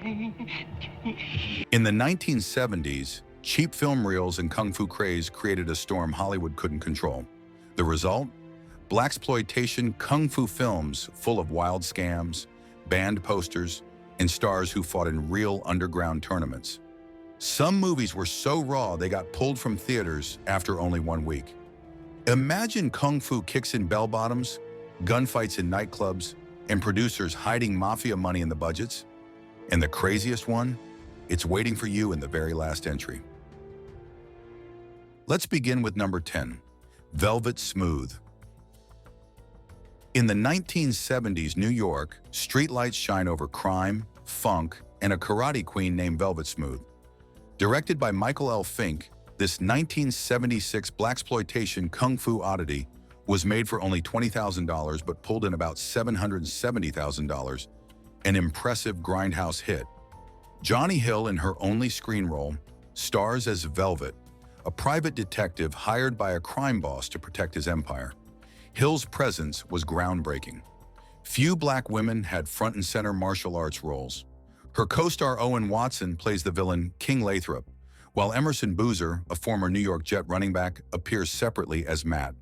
In the 1970s, cheap film reels and kung fu craze created a storm Hollywood couldn't control. The result? Blaxploitation kung fu films full of wild scams, banned posters, and stars who fought in real underground tournaments. Some movies were so raw they got pulled from theaters after only 1 week. Imagine kung fu kicks in bell-bottoms, gunfights in nightclubs, and producers hiding mafia money in the budgets. And the craziest one? It's waiting for you in the very last entry. Let's begin with number 10, Velvet Smooth. In the 1970s New York, streetlights shine over crime, funk, and a karate queen named Velvet Smooth. Directed by Michael L. Fink, this 1976 blaxploitation kung fu oddity was made for only $20,000 but pulled in about $770,000, an impressive grindhouse hit. Johnny Hill, in her only screen role, stars as Velvet, a private detective hired by a crime boss to protect his empire. Hill's presence was groundbreaking. Few black women had front and center martial arts roles. Her co-star Owen Watson plays the villain King Lathrop, while Emerson Boozer, a former New York Jet running back, appears separately as Matt.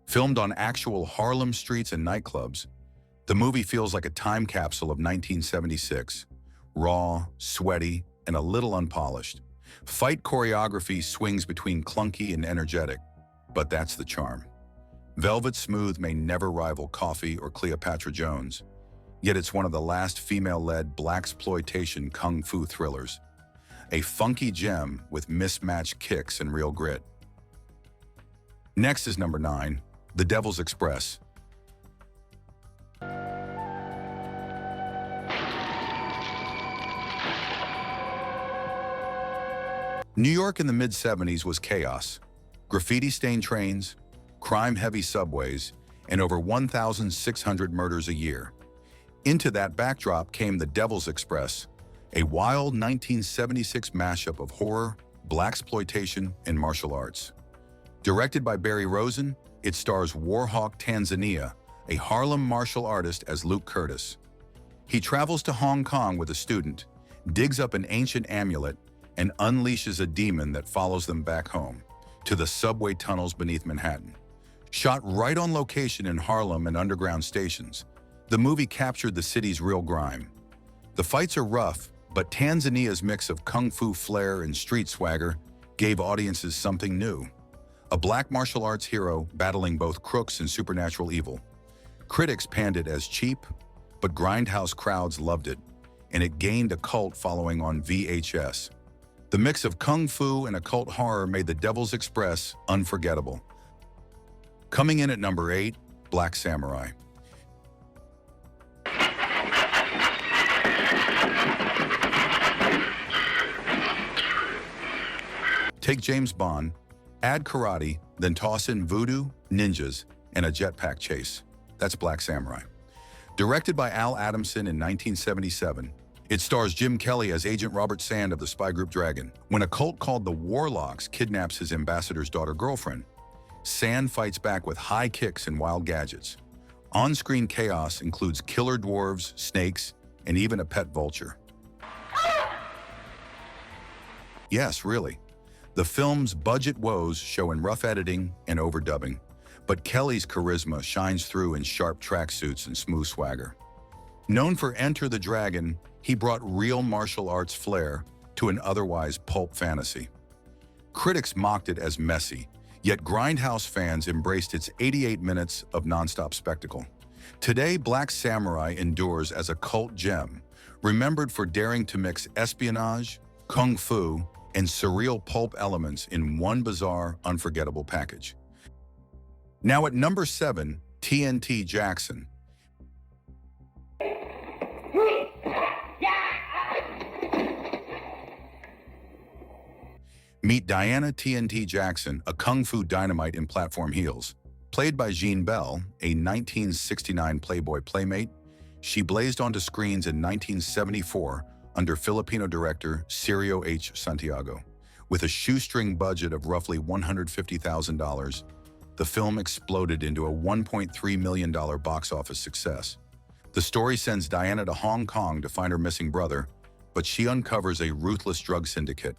Filmed on actual Harlem streets and nightclubs, the movie feels like a time capsule of 1976, raw, sweaty, and a little unpolished. Fight choreography swings between clunky and energetic, but that's the charm. Velvet Smooth may never rival Coffee or Cleopatra Jones, yet it's one of the last female-led blaxploitation kung fu thrillers. A funky gem with mismatched kicks and real grit. Next is number 9, The Devil's Express. New York in the mid-70s was chaos. Graffiti-stained trains, crime-heavy subways, and over 1,600 murders a year. Into that backdrop came The Devil's Express, a wild 1976 mashup of horror, blaxploitation, and martial arts. Directed by Barry Rosen, it stars Warhawk Tanzania, a Harlem martial artist, as Luke Curtis. He travels to Hong Kong with a student, digs up an ancient amulet, and unleashes a demon that follows them back home, to the subway tunnels beneath Manhattan. Shot right on location in Harlem and underground stations, the movie captured the city's real grime. The fights are rough, but Tanzania's mix of kung fu flair and street swagger gave audiences something new. A black martial arts hero battling both crooks and supernatural evil. Critics panned it as cheap, but grindhouse crowds loved it, and it gained a cult following on VHS. The mix of kung fu and occult horror made The Devil's Express unforgettable. Coming in at number 8, Black Samurai. Take James Bond, add karate, then toss in voodoo, ninjas, and a jetpack chase. That's Black Samurai. Directed by Al Adamson in 1977, it stars Jim Kelly as Agent Robert Sand of the spy group Dragon. When a cult called the Warlocks kidnaps his ambassador's daughter-girlfriend, Sand fights back with high kicks and wild gadgets. On-screen chaos includes killer dwarves, snakes, and even a pet vulture. Yes, really. The film's budget woes show in rough editing and overdubbing, but Kelly's charisma shines through in sharp tracksuits and smooth swagger. Known for Enter the Dragon, he brought real martial arts flair to an otherwise pulp fantasy. Critics mocked it as messy, yet grindhouse fans embraced its 88 minutes of nonstop spectacle. Today, Black Samurai endures as a cult gem, remembered for daring to mix espionage, kung fu, and surreal pulp elements in one bizarre, unforgettable package. Now at number 7, TNT Jackson. Meet Diana TNT Jackson, a kung fu dynamite in platform heels. Played by Jean Bell, a 1969 Playboy playmate, she blazed onto screens in 1974 under Filipino director Cirio H. Santiago. With a shoestring budget of roughly $150,000, the film exploded into a $1.3 million box office success. The story sends Diana to Hong Kong to find her missing brother, but she uncovers a ruthless drug syndicate.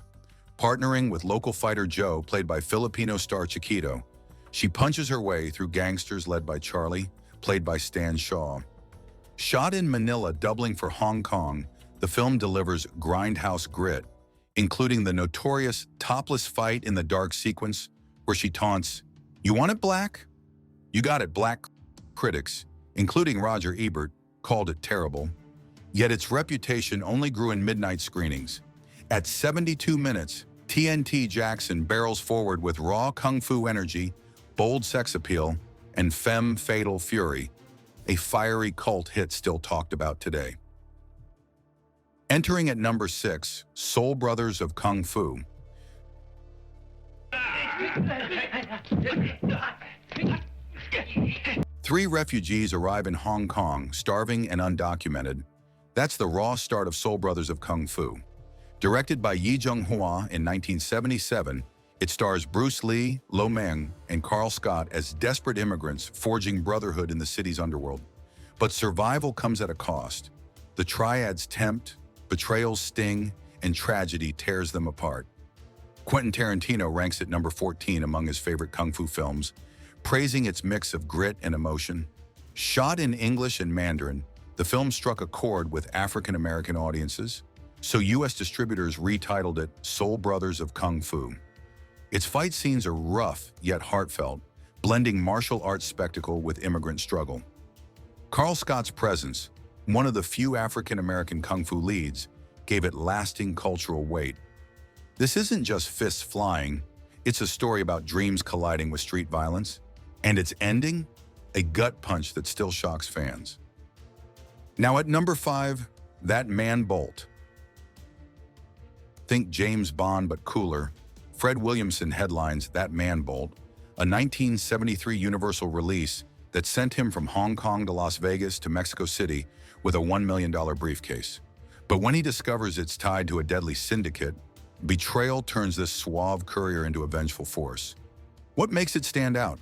Partnering with local fighter Joe, played by Filipino star Chiquito, she punches her way through gangsters led by Charlie, played by Stan Shaw. Shot in Manila, doubling for Hong Kong, the film delivers grindhouse grit, including the notorious topless fight in the dark sequence where she taunts, "You want it black? You got it black." Critics, including Roger Ebert, called it terrible. Yet its reputation only grew in midnight screenings. At 72 minutes, TNT Jackson barrels forward with raw kung fu energy, bold sex appeal, and femme fatal fury, a fiery cult hit still talked about today. Entering at number 6, Soul Brothers of Kung Fu. Three refugees arrive in Hong Kong, starving and undocumented. That's the raw start of Soul Brothers of Kung Fu. Directed by Yi Jung-hwa in 1977, it stars Bruce Lee, Lo Meng, and Carl Scott as desperate immigrants forging brotherhood in the city's underworld. But survival comes at a cost. The triads tempt, betrayals sting, and tragedy tears them apart. Quentin Tarantino ranks it number 14 among his favorite kung fu films, praising its mix of grit and emotion. Shot in English and Mandarin, the film struck a chord with African-American audiences, so U.S. distributors retitled it Soul Brothers of Kung Fu. Its fight scenes are rough yet heartfelt, blending martial arts spectacle with immigrant struggle. Carl Scott's presence, one of the few African-American kung fu leads, gave it lasting cultural weight. This isn't just fists flying, it's a story about dreams colliding with street violence, and its ending, a gut punch that still shocks fans. Now at number 5, That Man Bolt. Think James Bond but cooler. Fred Williamson headlines That Man Bolt, a 1973 Universal release that sent him from Hong Kong to Las Vegas to Mexico City with a $1 million briefcase. But when he discovers it's tied to a deadly syndicate, betrayal turns this suave courier into a vengeful force. What makes it stand out?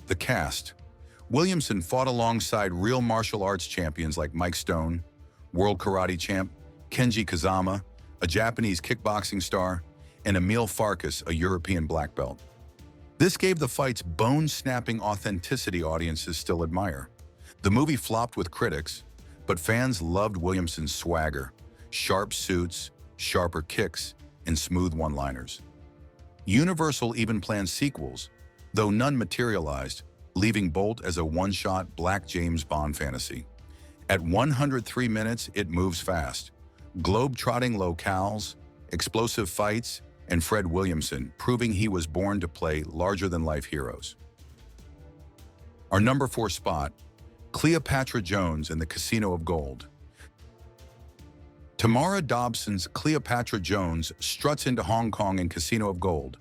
The cast. Williamson fought alongside real martial arts champions like Mike Stone, world karate champ Kenji Kazama, a Japanese kickboxing star, and Emil Farkas, a European black belt. This gave the fight's bone-snapping authenticity audiences still admire. The movie flopped with critics, but fans loved Williamson's swagger, sharp suits, sharper kicks, and smooth one-liners. Universal even planned sequels, though none materialized, leaving Bolt as a one-shot Black James Bond fantasy. At 103 minutes, it moves fast. Globe-trotting locales, explosive fights, and Fred Williamson proving he was born to play larger-than-life heroes. Our number 4 spot, Cleopatra Jones and the Casino of Gold. Tamara Dobson's Cleopatra Jones struts into Hong Kong in Casino of Gold,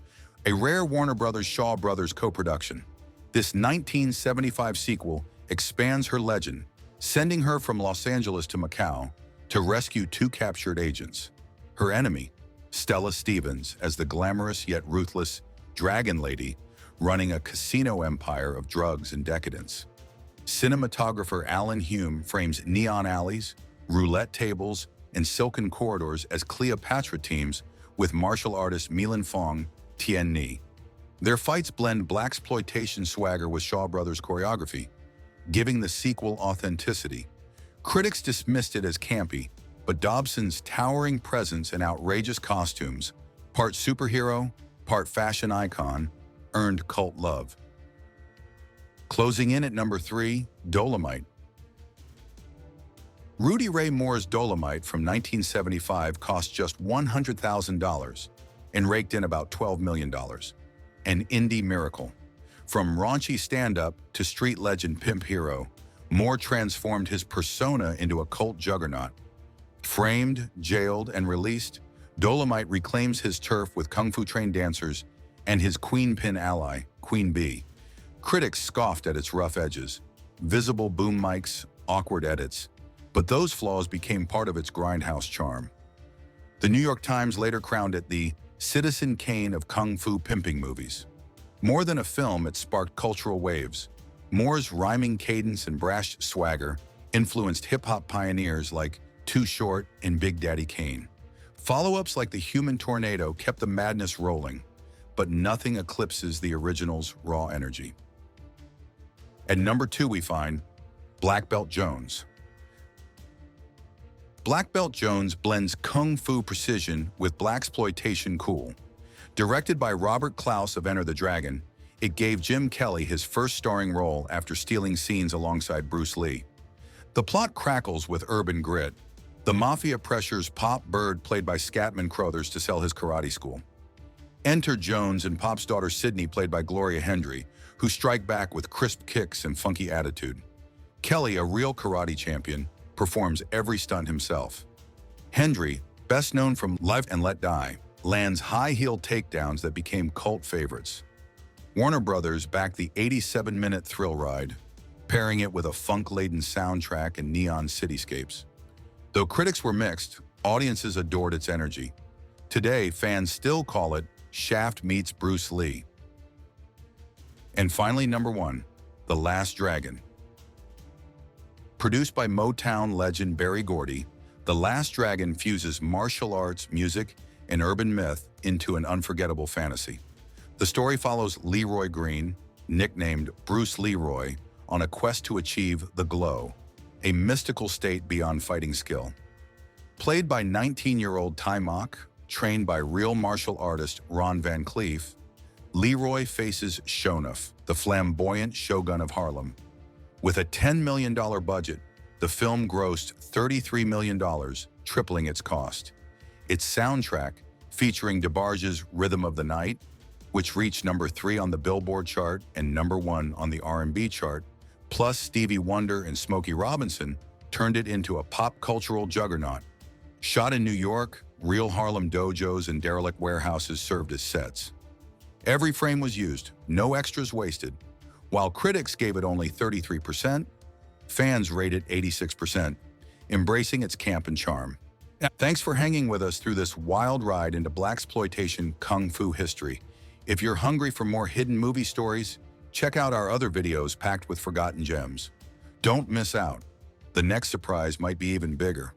a rare Warner Brothers-Shaw Brothers co-production. This 1975 sequel expands her legend, sending her from Los Angeles to Macau to rescue 2 captured agents. Her enemy, Stella Stevens, as the glamorous yet ruthless Dragon Lady running a casino empire of drugs and decadence. Cinematographer Alan Hume frames neon alleys, roulette tables, and silken corridors as Cleopatra teams with martial artist Milan Fong, Tien Ni. Their fights blend Blaxploitation swagger with Shaw Brothers choreography, giving the sequel authenticity. Critics dismissed it as campy, but Dobson's towering presence and outrageous costumes, part superhero, part fashion icon, earned cult love. Closing in at number 3, Dolemite. Rudy Ray Moore's Dolemite from 1975 cost just $100,000 and raked in about $12 million. An indie miracle. From raunchy stand-up to street legend pimp hero, Moore transformed his persona into a cult juggernaut. Framed, jailed, and released, Dolemite reclaims his turf with kung fu trained dancers and his queen pin ally, Queen Bee. Critics scoffed at its rough edges, visible boom mics, awkward edits, but those flaws became part of its grindhouse charm. The New York Times later crowned it the Citizen Kane of kung fu pimping movies. More than a film, it sparked cultural waves. Moore's rhyming cadence and brash swagger influenced hip-hop pioneers like Too Short, and Big Daddy Kane. Follow-ups like The Human Tornado kept the madness rolling, but nothing eclipses the original's raw energy. At number 2 we find Black Belt Jones. Black Belt Jones blends kung fu precision with blaxploitation cool. Directed by Robert Klaus of Enter the Dragon, it gave Jim Kelly his first starring role after stealing scenes alongside Bruce Lee. The plot crackles with urban grit. The mafia pressures Pop Bird, played by Scatman Crothers, to sell his karate school. Enter Jones and Pop's daughter Sydney, played by Gloria Hendry, who strike back with crisp kicks and funky attitude. Kelly, a real karate champion, performs every stunt himself. Hendry, best known from Live and Let Die, lands high-heel takedowns that became cult favorites. Warner Brothers backed the 87-minute thrill ride, pairing it with a funk-laden soundtrack and neon cityscapes. Though critics were mixed, audiences adored its energy. Today, fans still call it Shaft meets Bruce Lee. And finally, number 1, The Last Dragon. Produced by Motown legend Berry Gordy, The Last Dragon fuses martial arts, music, and urban myth into an unforgettable fantasy. The story follows Leroy Green, nicknamed Bruce Leroy, on a quest to achieve the glow, a mystical state beyond fighting skill. Played by 19-year-old Ty Mock, trained by real martial artist Ron Van Cleef, Leroy faces Shonuff, the flamboyant shogun of Harlem. With a $10 million budget, the film grossed $33 million, tripling its cost. Its soundtrack, featuring DeBarge's Rhythm of the Night, which reached number 3 on the Billboard chart and number 1 on the R&B chart, plus Stevie Wonder and Smokey Robinson, turned it into a pop cultural juggernaut. Shot in New York, real Harlem dojos and derelict warehouses served as sets. Every frame was used, no extras wasted. While critics gave it only 33%, fans rated 86%, embracing its camp and charm. Thanks for hanging with us through this wild ride into blaxploitation kung fu history. If you're hungry for more hidden movie stories, check out our other videos packed with forgotten gems. Don't miss out. The next surprise might be even bigger.